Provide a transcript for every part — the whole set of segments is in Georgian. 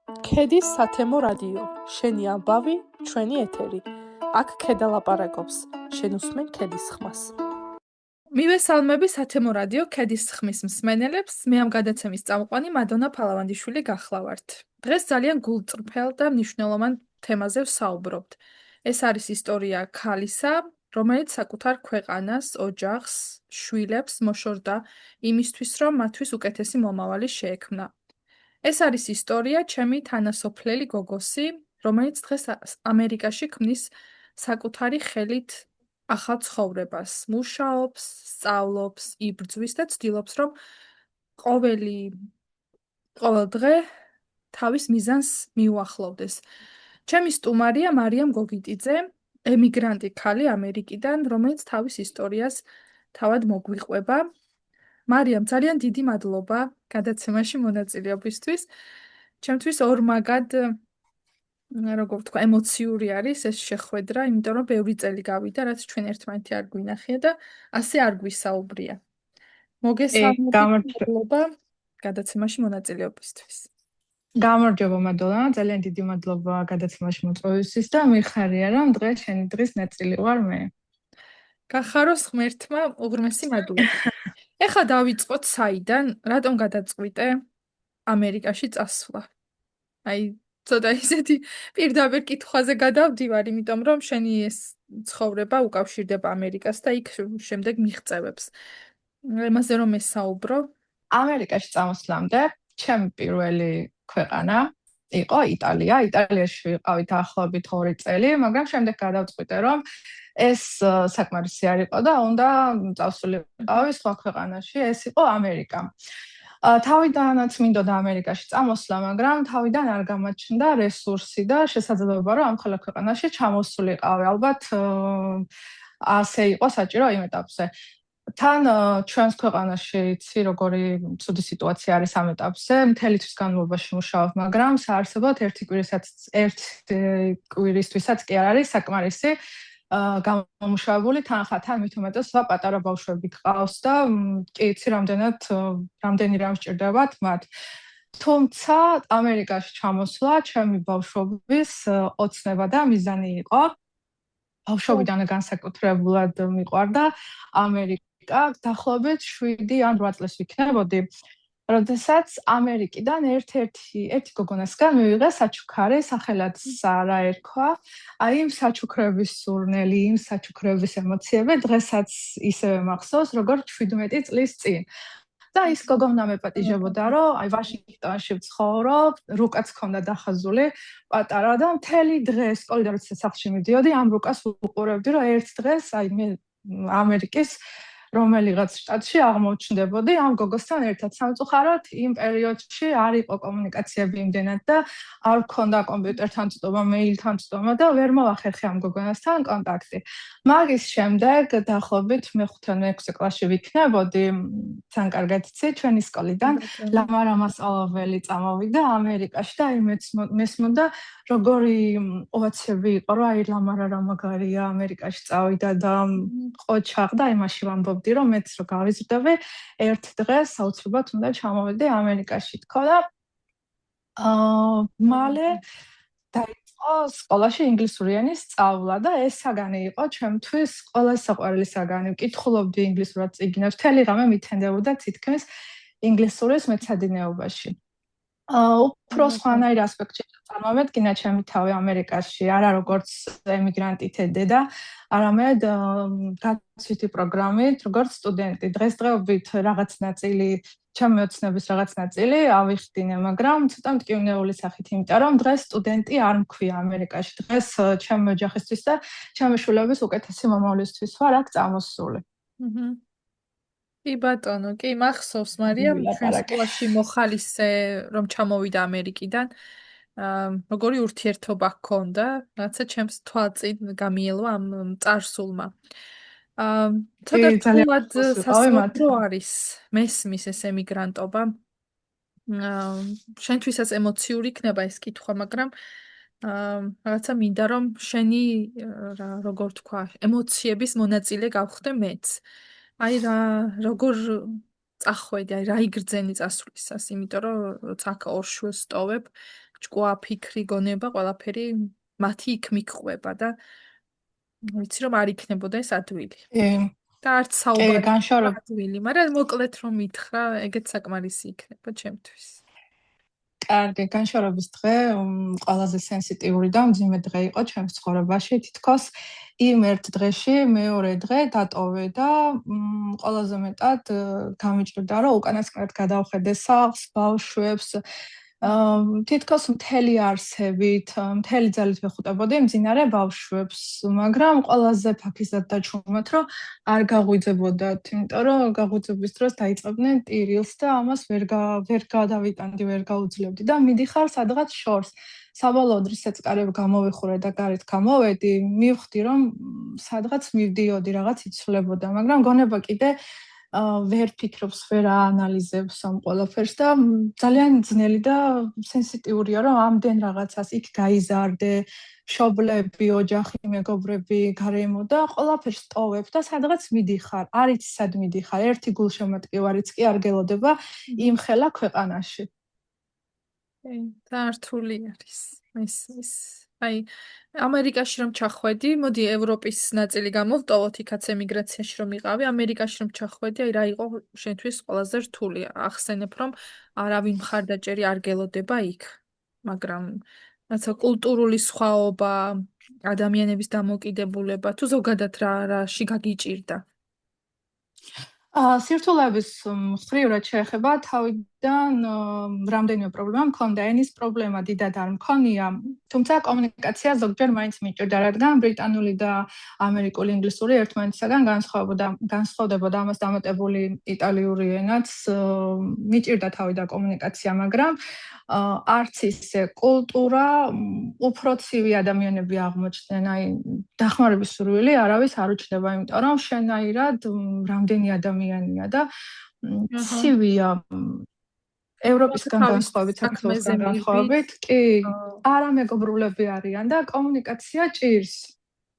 ქედის სათემო რადიო, შენი ამბავი, ჩვენი ეთერი. აქ ქედა ლაპარაკობს, შენ უსმენ ქედის ხმას. მივესალმები სათემო რადიო ქედის ხმის მსმენელებს, მე ამ გადაცემის წამყვანი მადონა ფალავანდიშვილი გახლავართ. დღეს ძალიან გულწრფელ და მნიშვნელოვან თემაზე ვსაუბრობთ. ეს არის ისტორია ქალისა, რომელიც საკუთარ ქვეყანას, ოჯახს, შვილებს მოშორდა იმისთვის, რომ მათთვის უკეთესი მომავალი შეექმნა. ეს არის ისტორია ჩემი თანასოფლელი გოგოსი, რომელიც დღეს ამერიკაში ქმნის საკუთარი ხელით ახალ ცხოვრებას, მუშაობს, სწავლობს, იბრძვის და ცდილობს, რომ ყოველ დღე თავის მიზანს მიუახლოვდეს. ჩემი სტუმარია მარიამ გოგიტიძე, ემიგრანტი ქალი ამერიკიდან, რომელიც თავის ისტორიას თავად მოგვიყვება. მარიამ, ძალიან დიდი მადლობა გადაცემაში მონაწილეობისთვის. ჩემთვის ორმაგად, როგორ ვთქვა, ემოციური არის ეს შეხვედრა, იმიტომ რომ ბევრი წელი გავიდა, რაც ჩვენ ერთმანეთი არ გვინახია და ასე არ გვისაუბრია. მოგესალმებით, მადლობა გადაცემაში მონაწილეობისთვის. გამარჯობა მადონა, ძალიან დიდი მადლობა გადაცემაში მოწვევისთვის და მიხარია, რომ დღეს შენი დღის ნაწილი ვარ მე. გახაროს ღმერთმა, უღრმესი მადლობა. ეხლა დავიწყოთ საიდან, რატომ გადაწყვიტე ამერიკაში წასვლა? აი, ცოტა ისეთი პირდაპირ კითხვაზე გადავდივარ, იმიტომ რომ შენი ეს ცხოვრება უკავშირდება ამერიკას და იქ შემდეგ მიღწევებს. იმაზე რომ ესაუბრო, ამერიკაში წამოსვლამდე ჩემი პირველი ქვეყანა იყო იტალია. იტალიაში ვიყავი დაახლოებით 2 წელი, მაგრამ შემდეგ გადავწყვიტე, რომ ეს საკმარისი არ იყო და უნდა წავსულიყავი სხვა ქვეყანაში, ეს იყო ამერიკა. თავიდანაც მინდოდა ამერიკაში წამოსვლა, მაგრამ თავიდან არ გამაჩნდა რესურსი და შესაძლებლობა, რომ ამ ყველა ქვეყანაში ჩამოსულიყავი. ალბათ ასე იყო საჭირო იმ ეტაპზე. თან ჩვენს ქვეყანაში იცი როგორი ცუდი სიტუაცია არის ამ ეტაპზე, მთელი თვის განმავლობაში მუშაობ, მაგრამ საარსებოდ ერთი კვირისთვისაც კი არ არის საკმარისი გამომუშავებული თანხა. თან მით უმეტეს სხვა პატარა ბავშვები გყავს და კი იცი რამდენი რამ სჭირდებათ მათ. თუმცა ამერიკაში ჩამოსვლა ჩემი ბავშვობის ოცნება და მიზანი იყო. ბავშვობიდან განსაკუთრებულად მიყვარდა ამერიკა. დაახლოებით 7 ან 8 წელს ვიქნებოდი, როდესაც ამერიკიდან ერთი გოგონასგან მივიღე საჩუქარი, სახელად სარა ერქვა. აი იმ საჩუქრების სურნელი, იმ საჩუქრების ემოციები დღესაც ისევე მახსოვს, როგორც 17 წლის წინ. და ის გოგონა მეპატიჟებოდა, რომ აი ვაშინგტონში ვცხოვრობ, რუკაც ჰქონდა დახაზული პატარა და მთელი დღე სკოლიდან როცა სახლში მიდიოდი, ამ რუკას უყურებდი, რომ ერთ დღეს აი მე ამერიკის რომელიღაც შტატში აღმოჩნდებოდი ამ გოგოსთან ერთად. სამწუხაროდ იმ პერიოდში არ იყო კომუნიკაციები იმდენად და არ მქონდა კომპიუტერთან წვდომა, მეილთან წვდომა და ვერ მოვახერხე ამ გოგონასთან კონტაქტი. მაგის შემდეგ დაახლოებით მე 5-6 კლასში ვიქნებოდი, თან კარგად იცი, ჩვენი სკოლიდან ლამარა მასწავლებელი წამოვიდა ამერიკაში და აი მესმოდა როგორი ოვაციები იყო, რომ აი ლამარა რა მაგარია ამერიკაში წავიდა და ყოჩაღდა, იმაში ვამბობდი, რომ მეც რო გავიზრდები, ერთ დღეს საოცრად უნდა ჩამოვედი ამერიკაში თქო და მალე დაიწყო სკოლაში ინგლისური ენის სწავლა და ეს საგანი იყო ჩემთვის ყველაზე საყვარელი საგანი. ვკითხულობდი ინგლისურად წიგნებს, მთელი ღამე მითენდებოდა თითქმის ინგლისურის მეცადინეობაში. უფრო სხვანაირ ასპექტში წარმოვედგინა ჩემი თავი ამერიკაში, არა როგორც ემიგრანტი დედა, არამედ გაცვითი პროგრამით, როგორც სტუდენტი. დღესდღეობით რაღაც ნაწილი, ჩემი ოცნების რაღაც ნაწილი ავიხდინე, მაგრამ ცოტა მტკივნეული სახით, იმიტომ რომ დღეს სტუდენტი არ მქვია ამერიკაში. დღეს ჩემი ოჯახისთვის და ჩემი შვილების უკეთესი მომავლისთვის ვარ აქ წამოსული. კი ბატონო, კი მახსოვს მარიამ, ჩვენ სკოლაში მოხალისე რომ ჩამოვიდა ამერიკიდან. როგორი ურთიერთობა ჰქონდა, რაცა ჩემს თვალწინ გამიელვა ამ წარსულმა. ცოტა თულად სასწაულო არის მესმის ეს ემიგრანტობა. შენთვისაც ემოციური იქნება ეს კითხვა, მაგრამ რაღაცა მინდა რომ შენი როგორ თქვა, ემოციების მონაწილე გავხდე მეც. აი როგორ წახვედი, აი რა იგრძენი წასვლისას, იმიტომ რომ როცა აქ ორ შვილს სტოვებ, ჭკუა, ფიქრი, გონება, ყველაფერი მათი იქ მიყვება და ვიცი რომ არ იქნებოდა ეს ადვილი. და არც საუბარი ადვილი, მაგრამ მოკლედ რომ მითხრა, ეგეც საკმარისი იქნება ჩემთვის. კარგი, განშორების დღე ყველაზე სენსიტიური და მძიმე დღე იყო ჩემს ცხოვრებაში. თითქოს იმ ერთ დღეში მეორე დღე დატოვე და ყველაზე მეტად გამიჭირდა, რომ უკანასკნელად გადავხედე სახლს, ბავშვებს, თითქოს მთელი არსებით, მთელი ძალით ვეხუტებოდი მძინარე ბავშვებს, მაგრამ ყველაზე ფაქიზად დაჩვენოთ, რომ არ გაღვიძებოდათ, იმიტომ რომ გაღვიძების დროს დაიწყებდნენ ტირილს და ამას ვერ გადავიტანდი, ვერ გაუძლებდი და მიდიხარ სადღაც შორს. საბოლოოდ რისაც კარებ გამოვიხურე და გარეთ გამოვედი, მივხვდი რომ სადღაც მივდიოდი, რაღაც იცვლებოდა, მაგრამ გონება კიდე ვერ ფიქრობს, ვერ აანალიზებს ამ ყველაფერს და ძალიან ძნელი და სენსიტიურია, რომ ამდენ რაღაცას იქ გაიზარდე, მშობლები, ოჯახი, მეგობრები, გარემო და ყველაფერს ტოვებ და სადღაც მიდიხარ, არ იცი სად მიდიხარ, ერთი გულშემატკივარიც კი არ გელოდება იმხელა ქვეყანაში. და რთული არის ეს აი ამერიკაში რომ ჩახვედი, მოდი ევროპის ნაწილი გამოვტოვოთ, იქაც ემიგრაციაში რომ იყავი, ამერიკაში რომ ჩახვედი, აი რა იყო შენთვის ყველაზე რთული? ახსენებ რომ არავინ მხარდაჭერი არ გელოდება იქ, მაგრამ რაცა კულტურული სხვაობა, ადამიანების დამოკიდებულება, თუ ზოგადად რაში გაგიჭირდა? სირთულეების მხრივ რაც შეეხება, თავიდან რამდენიმე პრობლემა მქონდა, ენის პრობლემა დიდად არ მქონია, თუმცა კომუნიკაცია ზოგჯერ მაინც მიჭირდა, რადგან ბრიტანული და ამერიკული ინგლისური ერთმანეთისაგან განსხვავდებოდა, ამას დამატებული იტალიური ენაც მიჭირდა თავიდან კომუნიკაცია, მაგრამ არც ისე კულტურა, უფრო ცივი ადამიანები აღმოჩნდნენ, აი დახმარების სურვილი არავის არ უჩნდება, იმიტომ რომ შენაირად რამდენი ადამიანია და ცივია ევროპისგან განსხვავებით, საქართველოსგან განსხვავებით, კი, არამეგობრულები არიან და კომუნიკაცია ჭირს.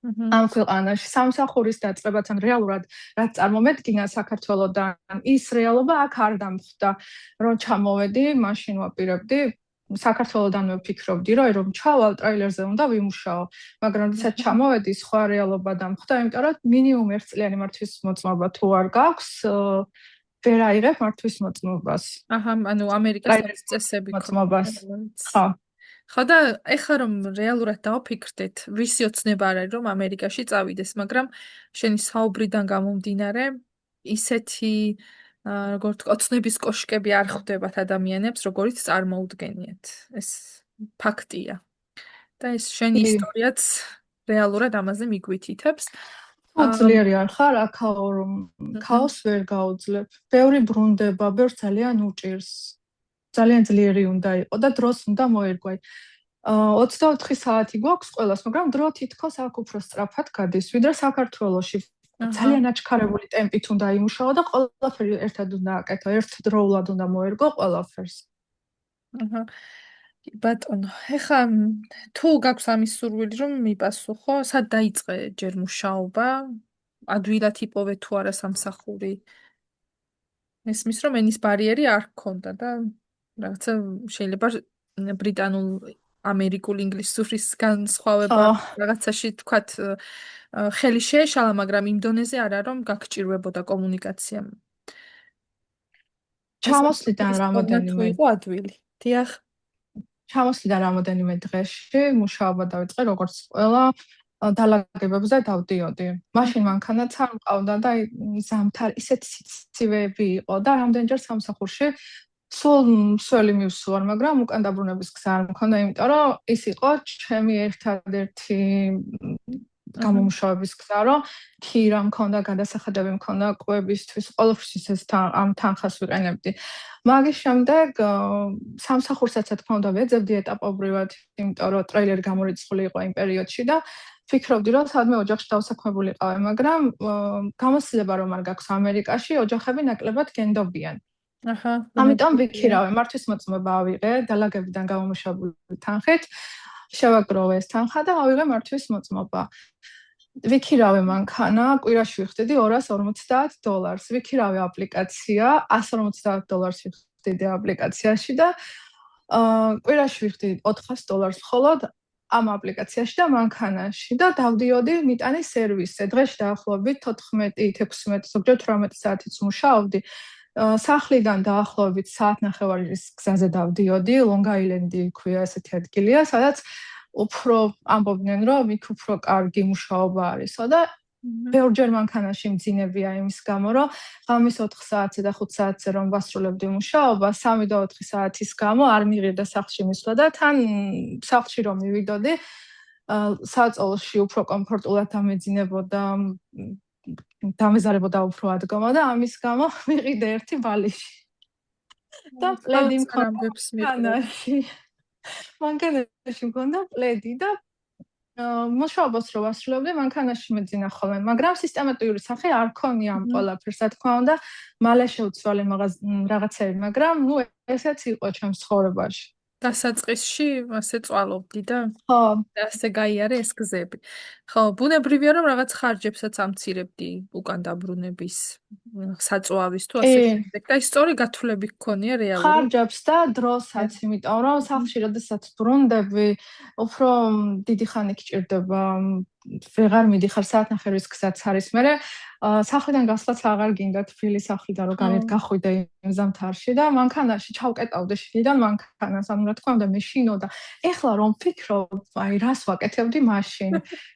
ამ ქვეყანაში სამსახურის დაწყებასთან რეალურად რაც წარმომედგინა საქართველოსთან ის რეალობა აქ არ დამხვდა რომ ჩამოვედი მაშინ ვაპირებდი საქართველოსთან ვფიქრობდი რომ ჩავალ ტრეილერზე უნდა ვიმუშაო მაგრამ როდესაც ჩამოვედი სხვა რეალობა დამხვდა იმიტომ რომ მინიმუმ ერთწლიანი მართვის მოწმობა თუ არ გაქვს ვერ აიღებ მართვის მოწმობას აჰა ანუ ამერიკას წესები მოწმობას ხო ხო და ეხლა რომ რეალურად დავფიქრდეთ, ვისი ოცნება არ არის რომ ამერიკაში წავიდეს, მაგრამ შენი საუბრიდან გამომდინარე, ისეთი როგორ თქვა, ოცნების კოშკები არ ხვდებათ ადამიანებს, როგორიც წარმოუდგენიათ. ეს ფაქტია. და ეს შენი ისტორიაც რეალურად ამაზე მიგვითითებს. ძლიერი არ ხარ, აქაო რომ ქაოს ვერ გაუძლებ. ბევრი ბრუნდება, ბევრს ძალიან უჭირს. ძალიან ძლიერი უნდა იყოს და დროს უნდა მოერგვა. 24 საათი გვაქვს ყველას, მაგრამ დრო თითქოს აქ უფრო სწრაფად გადის, ვიდრე საქართველოში. ძალიან აჩქარებული ტემპით უნდა იმუშაო და ყველაფერი ერთად უნდა აკეთო, ერთდროულად უნდა მოერგო ყველაფერს. აჰა. ბატონო, ეხლა თუ გაქვს ამის სურვილი რომ მიპასუხო, სად დაიწყე ჯერ მუშაობა? ადვილად იპოვე თუ არა სამსახური? ესმის რომ ენის ბარიერი არ გქონდა და რაღაცა შეიძლება ბრიტანულ ამერიკულ ინგლისურის განსხვავება რაღაცაში თქვათ ხელი შეეშალა, მაგრამ იმ დონეზე არა რომ გაგჭირვებოდა კომუნიკაცია. ჩამოსვლიდან რამოდენიმე იყო ადვილი. დიახ. ჩამოსვლიდან რამოდენიმე დღეში მუშაობა დავიწყე როგორც ყველა დალაგებებზე დავდიოდი. მაშინ მანქანაც არ მყავდა და ზამთარ ისეთ სიცივეები იყო და რამდენჯერ სამსახურში სულ მსველი მივსვარ, მაგრამ უკან დაბრუნების გზა არ მქონდა, იმიტომ რომ ის იყო ჩემი ერთადერთი გამომუშავების გზა, რომ ქირა მქონდა, გადასახადები მქონდა კვებისთვის, ყოველთვის ეს ამ თანხას ვიყენებდი. მაგის შემდეგ სამსახურსაც რა თქმა უნდა ვეძებდი ეტაპობრივად, იმიტომ რომ ტრეილერი გამორიცხული იყო იმ პერიოდში და ფიქრობდი რომ სადმე ოჯახში დავსაქმებული ყავი, მაგრამ გამოსილება რომ არ გაქვს ამერიკაში, ოჯახები ნაკლებად გენდობიან. აჰა. ამიტომ ვიქირავე, მართვის მოწმობა ავიღე, დალაგებიდან გამომუშავებული თანხით. შევაგროვე ეს თანხა და ავიღე მართვის მოწმობა. ვიქირავე მანქანა, კვირაში ვიხდიდი $250. ვიქირავე აპლიკაცია, $150 ვიხდიდი აპლიკაციაში და კვირაში ვიხდი $400 მხოლოდ ამ აპლიკაციაში და მანქანაში და დავდიოდი მიტანის სერვისზე. დღეში დაახლოებით 14-16, ზოგჯერ 18 საათიც ვმუშაობდი. სახლიდან დაახლოებით საათნახევარის გზაზე დავდიოდი, ლონგ-აილენდი ქვია ესეთი ადგილია, სადაც უფრო ამბობდნენ, რომ იქ უფრო კარგი მუშაობა არისო და ბევრჯერ მანქანაში მძინებია იმის გამო, რომ ღამის 4 საათზე და 5 საათზე რომ ვასრულებდი მუშაობა, 3 და 4 საათის გამო არ მივიღდა სახლში მისვლა და თან სახლში რომ მივიდოდი, საწოლში უფრო კომფორტულად დამეძინებოდა, დამეზარებოდა უფრო ადგომა და ამის გამო მიყიდე ერთი ბალიში. და პლედი მქონდა მანქანაში მქონდა პლედი და მუშაობას რო ვასრულებდი, მანქანაში მეძინა ხოლმე, მაგრამ სისტემატიური სახე არ ქონია ამ ყველაფერს, რა თქმა უნდა, მალე შევცვალე რაღაცები, მაგრამ ესეც იყო ჩემს ცხოვრებაში. დასაწყისში ასე წვალობდი და ხო, ასე გაიარე ეს გზები. ხო, ბუნებრივია რომ რაღაც ხარჯებსაც ამცირებდი უკან დაბრუნების, საწვავის თუ ასე შემდეგ. და ის სწორი გათვლები გქონია რეალურად. ხარჯებს და დროსაც, იმიტომ რომ სახლში როდესაც ბრუნდები, უფრო დიდი ხანი გჭირდება, ვეღარ მიდიხარ საათნახევრის გზაც არის, მერე სახლიდან გასვლაც აღარ გინდა თბილი სახლიდან რომ გარეთ გახვიდე იმ ზამთარში და მანქანაში ჩავკეტავდი შიგნიდან მანქანას, ანუ რა თქმა უნდა მეშინოდა. ეხლა რომ ვფიქრობ, აი რას ვაკეთებდი მაშინ?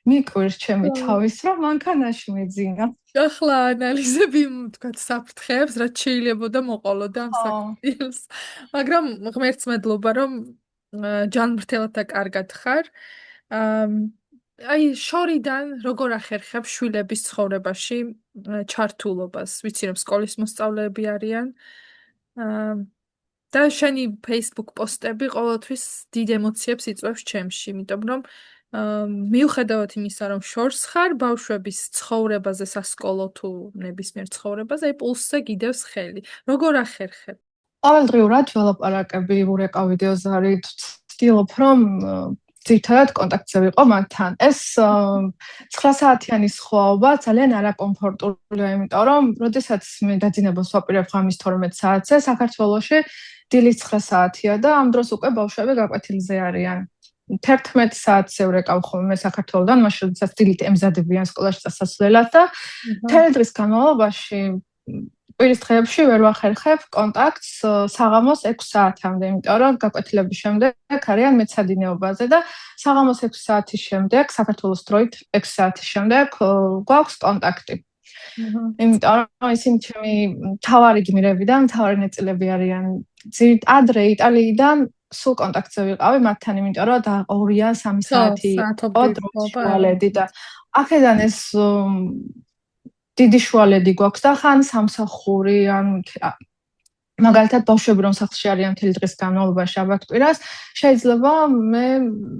მიკვირს ჩემი თავის რომ მანქანაში მეძინა. ახლა ანალიზები თქვათ საფრთხეებს, რაც შეიძლებოდა მოყოლოდა ამ საკითხს. მაგრამ ღმერთს მადლობა რომ ჯანმრთელად და კარგად ხარ. აი შორიდან როგორ ახერხებ შვილების ცხოვრებაში ჩართულობას? ვიცი რომ სკოლის მოსწავლეები არიან. და შენი Facebook პოსტები ყოველთვის დიდ ემოციებს იწვევს ჩემში, იმიტომ რომ მიუხედავად იმისა, რომ შორს ხარ ბავშვების ცხოვრებაზე, სასკოლო თუ ნებისმიერ ცხოვრებაზე, აი პულსზე გიდევს ხელი. როგორ ახერხებ? ყოველდღიურად ველაპარაკები ურეკავ ვიდეოზარი, ვცდილობ რომ ძირითადად კონტაქტზე ვიყო მათთან. ეს 9 საათიანი სხვაობა ძალიან არაკომფორტულია, იმიტომ რომ როდესაც მე დაძინებას ვაპირებ ღამის 12 საათზე, საქართველოში დილის 9 საათია და ამ დროს უკვე ბავშვები გაკვეთილზე არიან. 11 საათზე ვრეკავ ხოლმე საქართველოდან, მაშინ როდესაც დილით ემზადებიან სკოლაში წასასვლელად და მთელი დღის განმავლობაში კვირის დღეებში ვერ ვახერხებ კონტაქტს საღამოს 6 საათამდე, იმიტომ რომ გაკვეთილების შემდეგ არიან მეცადინეობაზე და საღამოს 6 საათის შემდეგ, საქართველოს დროით 6 საათის შემდეგ გვაქვს კონტაქტი. იმიტომ რომ ისინი ჩემი მთავარი გმირები და მთავარი ნაწილები არიან. ადრე იტალიიდან სულ კონტაქტზე ვიყავი მათთან, იმიტომ რომ და 2 ან 3 საათი დროშვალედი და აქედან ეს დიდი შუალედი გვაქვს და ხან სამსახური ან მაგალითად ბავშვები რომ სახლში არიან მთელი დღის განმავლობაში აბათ-კვირას, შეიძლება მე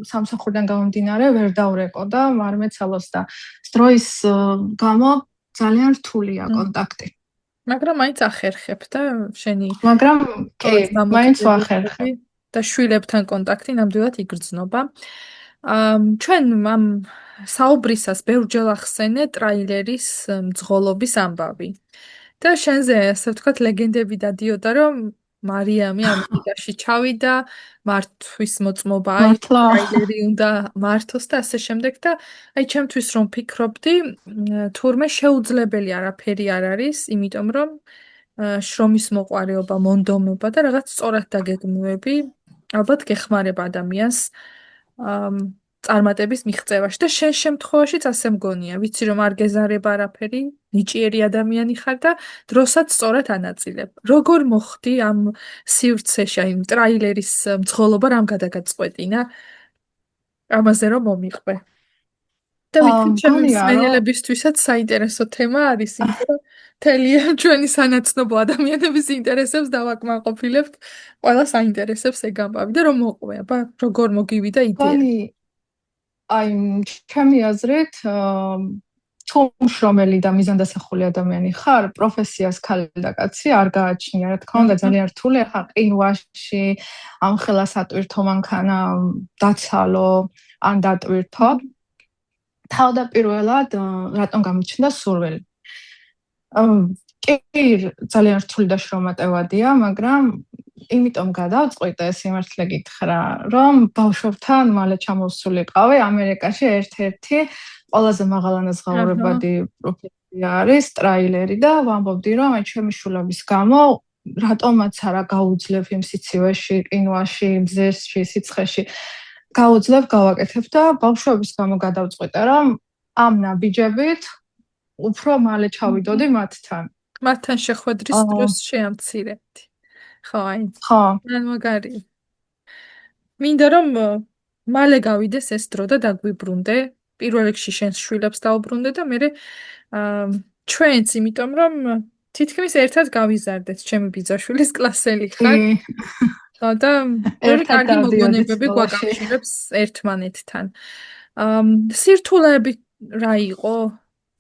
სამსახურიდან გამომდინარე ვერ დავრეკო და არ მეცალოს და დროის გამო ძალიან რთულია კონტაქტი. მაგრამ მაინც ახერხებ და შენი მაგრამ კი, მაინც ვახერხებ და შვილებთან კონტაქტი ნამდვილად იგრძნობა. ჩვენ ამ საუბრისას ბევრჯერ ახსენე ტრაილერის მძღოლობის ამბავი. და შენზე ასე ვთქვათ ლეგენდები დადიოდა რომ მარიამი ამერიკაში ჩავიდა, მართვის მოწმობა აი ტრაილერი უნდა მართოს და ასე შემდეგ და აი ჩემთვის რომ ფიქრობდი, თურმე შეუძლებელი არაფერი არ არის, იმიტომ რომ შრომის მოყვარეობა, მონდომება და რაღაც სწორად დაგეგმვები ალბათ გეხმარება ადამიანს წარმატების მიღწევაში და შენ შემთხვევაშიც ასე მგონია, ვიცი რომ არ გეზარება არაფერი, ნიჭიერი ადამიანი ხარ და დროსაც სწორად ანაწილებ. როგორ მოხდი ამ სივრცეში, აი ტრაილერის მძღოლობა რამ გადაგაწყვეტინა? ამაზე რომ მომიყვე. და ვიცი ჩემი მსმენელებისთვისაც საინტერესო თემა არის, იმიტომ რომ თელია ჩვენი სანაცნობო ადამიანების ინტერესებს დავაკმაყოფილებთ, ყველას აინტერესებს ეგ ამბავი და რომ მოყვე, აბა როგორ მოგივიდა იდეა? აი ჩემი აზრით თუ მშრომელი და მიზანდასახული ადამიანი ხარ, პროფესიას ქალი და კაცი არ გააჩნია, რა თქმა უნდა ძალიან რთულია ხა ყინვაში ამ ხელას ატვირთო მანქანა დაცალო ან დატვირთო. თავდაპირველად რატომ გამიჩნდა სურვილი? კი, ძალიან რთული და შრომატევადია, მაგრამ იმიტომ გადავწყვიტე სიმართლე გითხრა, რომ ბავშვებთან მალე ჩამოვსულიყავი ამერიკაში ერთ-ერთი ყველაზე მაღალანაზღაურებადი პროფესია არის ტრაილერი და ვამბობდი, რომ აი ჩემი შულების გამო რატომაც არა გაუძლებ იმ სიცივეში, ყინვაში, მზეში, სიცხეში გაუძლებ გავაკეთებ და ბავშვების გამო გადავწყვიტე, რომ ამ ნაბიჯებით უფრო მალე ჩავიდოდი მათთან. მათთან შეხვედრის დროს შეამცირებდი. ხო, აი. ხო. მან მაგარი. მინდა რომ მალე გავიდეს ეს დრო და დაგვიბრუნდე. პირველ რიგში შენს შვილებს დაუბრუნდე და მე ჩვენც, იმიტომ რომ თითქმის ერთად გავიზარდეთ, ჩემი ბიძაშვილის კლასელი ხარ. ხო და ორი კარგი მოგონებები გვაკავშირებს ერთმანეთთან. სირთულეები რა იყო?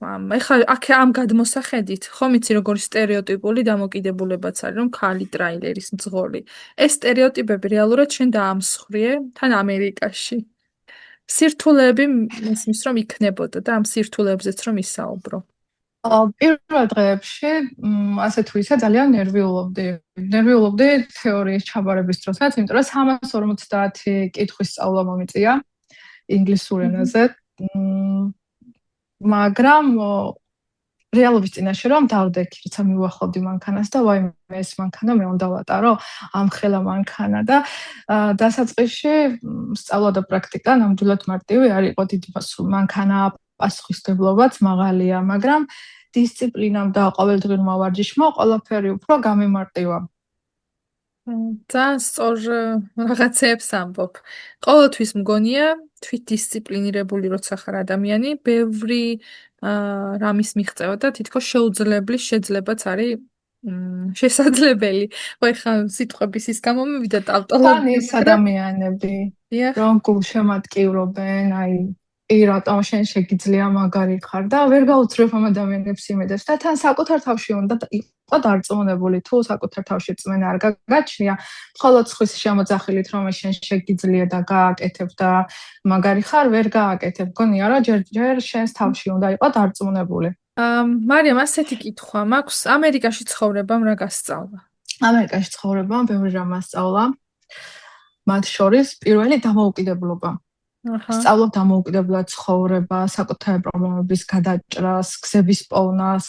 ეხლა აქ ამ გადმოსახედით, ხომ იცი როგორი სტერეოტიპული დამოკიდებულებაც არის, რომ ქალი ტრაილერის მძღოლი. ეს სტერეოტიპები რეალურად შენ დაამსხვრიე თან ამერიკაში. სირთულეები მესმის რომ იქნებოდა და ამ სირთულეებზეც რომ ისაუბრო. პირველ დღეებში ასე თუ ისე ძალიან ნერვიულობდი თეორიის ჩაბარების დროსაც, იმიტომ რომ 350 კითხვის სწავლა მომიწია ინგლისურ ენაზე. მაგრამ რეალობის წინაშე რომ დავდექი, როცა მივახლოვდი მანქანას და ვაიმე ეს მანქანა მე უნდა ვატარო, ამხელა მანქანა და დასაწყისში სწავლა და პრაქტიკა ნამდვილად მარტივი არ იყო, დიდი მანქანა პასუხისმგებლობაც მაღალია, მაგრამ დისციპლინამ და ყოველდღიურმა ვარჯიშმა ყველაფერი უფრო გამიმარტივა. ძალიან სწორ რაღაცებს ამბობ. ყოველთვის მგონია თვითდისციპლინირებული როცა ხარ ადამიანი, ბევრი რამის მიღწევა და თითქოს შეუძლებლის შეძლებაც არის შესაძლებელი. ხო, ეხლა სიტყვების ის გამომივიდა ტავტოლოგია. ის ადამიანები, რომ გულშემატკივრობენ, აი რატომ შენ შეგიძლია მაგარი ხარ და ვერ გაუძლებ ამ ადამიანებს იმედებს და თან საკუთარ თავში უნდა იყო დარწმუნებული თუ საკუთარ თავში წმენა არ გაგაჩნია, მხოლოდ სხვის შემოძახილით რომ შენ შეგიძლია და გააკეთებ და მაგარი ხარ, ვერ გააკეთებ. გონია რომ ჯერ შენს თავში უნდა იყო დარწმუნებული. მარიამ, ასეთი კითხვა მაქვს, ამერიკაში ცხოვრებამ რა გასწავლა? ამერიკაში ცხოვრებამ ბევრი რამ ასწავლა. მათ შორის პირველი დამოუკიდებლობა. სწავლობ დამოუკიდებლად ცხოვრება, საკუთარი პრობლემების გადაჭრას, გზების პოვნას.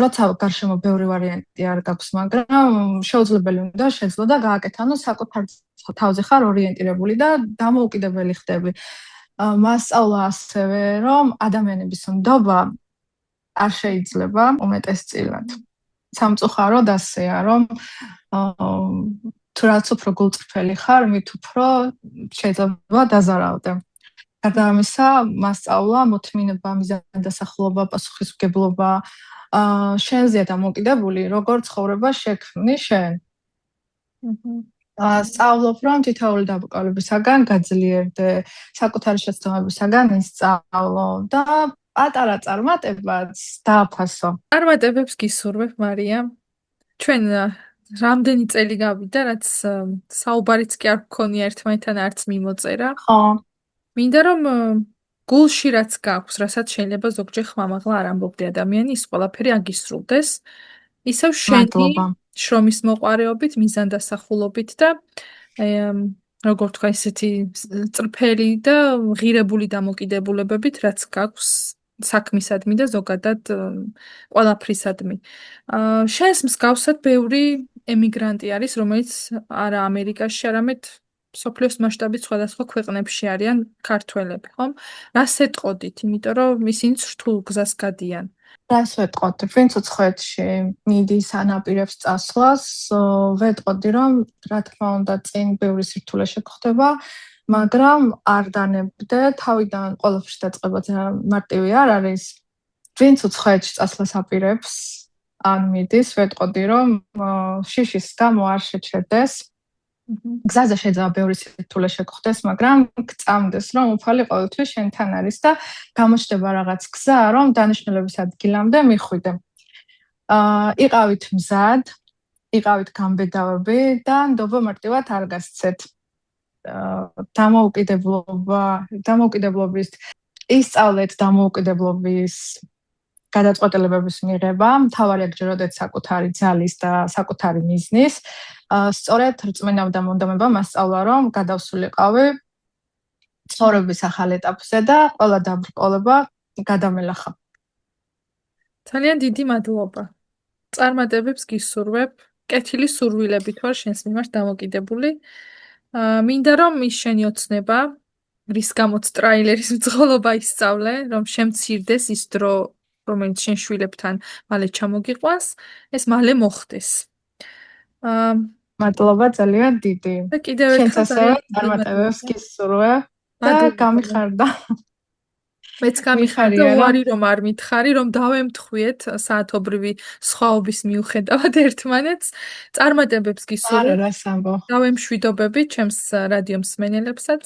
როცა გარშემო ბევრი ვარიანტი არ გაქვს, მაგრამ შეუძლებელი უნდა შეძლო და გააკეთო. ანუ საკუთარ თავზე ხარ ორიენტირებული და დამოუკიდებელი ხდები. მასწავლა ასევე, რომ ადამიანების ნდობა არ შეიძლება უმეტესწილად. სამწუხაროდ ასეა, რომ თუ რაც უფრო გულწრფელი ხარ, მით უფრო შეიძლება დაზარავდე. გარდა ამისა, მასწავლა მოთმინება, მიზანდასახულობა, პასუხისმგებლობა, შენზეა დამოკიდებული, როგორ ცხოვრება შექმნი შენ. სწავლობ, რომ თითოეული დაბრკოლებისაგან გაძლიერდე, საკუთარი შეცდომებისაგან ისწავლო და პატარა წარმატებაც დააფასო. წარმატებებს გისურვებ, მარიამ. ჩვენ რამდენი წელი გავიდა, რაც საუბარიც კი არ გქონია ერთმანეთთან არც მიმოწერა. ხო. მინდა რომ გულში რაც გაქვს, რასაც შეიძლება ზოგჯერ ხმამაღლა არ ამბობდი ადამიანი, ის ყველაფერი აგისრულდეს. ისევ შენი შრომის მოყვარეობით, მიზანდასახულობით და როგორ თქვა, ისეთი წრფელი და ღირებული დამოკიდებულებებით, რაც გაქვს საქმისადმი და ზოგადად ყველაფრისადმი. შენს მსგავსად ბევრი ემიგრანტი არის, რომელიც არა ამერიკაში, არამედ სოფლიოს მასშტაბით სხვადასხვა ქვეყნებში არიან ქართველები, ხომ? რას ეტყოდით, იმიტომ რომ ისინი რთულ გზას გადიან. რას ვეტყოდი? ვინც უცხოეთში მიდის ანაპირებს წასვლას, ვეტყოდი, რომ რა თქმა უნდა წინ ბევრი სირთულე შეგხვდება, მაგრამ არ დანებდე, თავიდან ყველაფერს დაწყება მარტივი არ არის. ვინც უცხოეთში წასვლას აპირებს, ან მიდის, ვეტყოდი, რომ შიშის გამო არ შეჩერდეს. გზაზე შეიძლება ბევრი სირთულე შეგხვდეს, მაგრამ გწამდეს, რომ უფალი ყოველთვის შენთან არის და გამოჩნდება რაღაც გზა, რომ დანიშნულების ადგილამდე მიხვიდე. იყავით მზად, იყავით გამბედავები და ნდობა მარტივად არ გასცეთ. დამოუკიდებლობის ისწავლეთ დამოუკიდებლობის გადაწყვეტილებების მიღება, მთავარი აგჯეროდეთ საკუთარი ძალის და საკუთარი მიზნის. სწორედ რწმენამ და მონდომებამ მასწავლა, რომ გადავსულიყავი ცხოვრების ახალ ეტაპზე და ყველა დაბრკოლება გადამელახა. ძალიან დიდი მადლობა. წარმატებებს გისურვებ. კეთილი სურვილებით ვარ შენს მიმართ დამოკიდებული. მინდა რომ ის შენი ოცნება, რის გამოც ტრაილერის მძღოლობა ისწავლე, რომ შემცირდეს ის დრო, რომელიც შენ შვილებთან მალე ჩამოგიყვანს, ეს მალე მოხდეს. მადლობა ძალიან დიდი. და კიდევ შენც ერთხელ ასევე წარმატებებს გისურვებ და გამიხარდა. მეც გამიხარდა, უარი რომ არ მითხარი, რომ დავემთხვიეთ საათობრივი სხვაობის მიუხედავად ერთმანეთს. წარმატებებს გისურვებ. არა, რას ამბო. დავემშვიდობები ჩემს რადიო მსმენელებსაც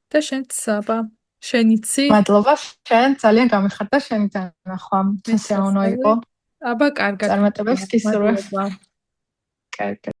და შენც აბა შენიცი. მადლობა, შენ ძალიან გამიხარდა შენი დანახვა. სასიამოვნო იყო. აბა კარგად. წარმატებებს გისურვებ. მადლობა. კარგად.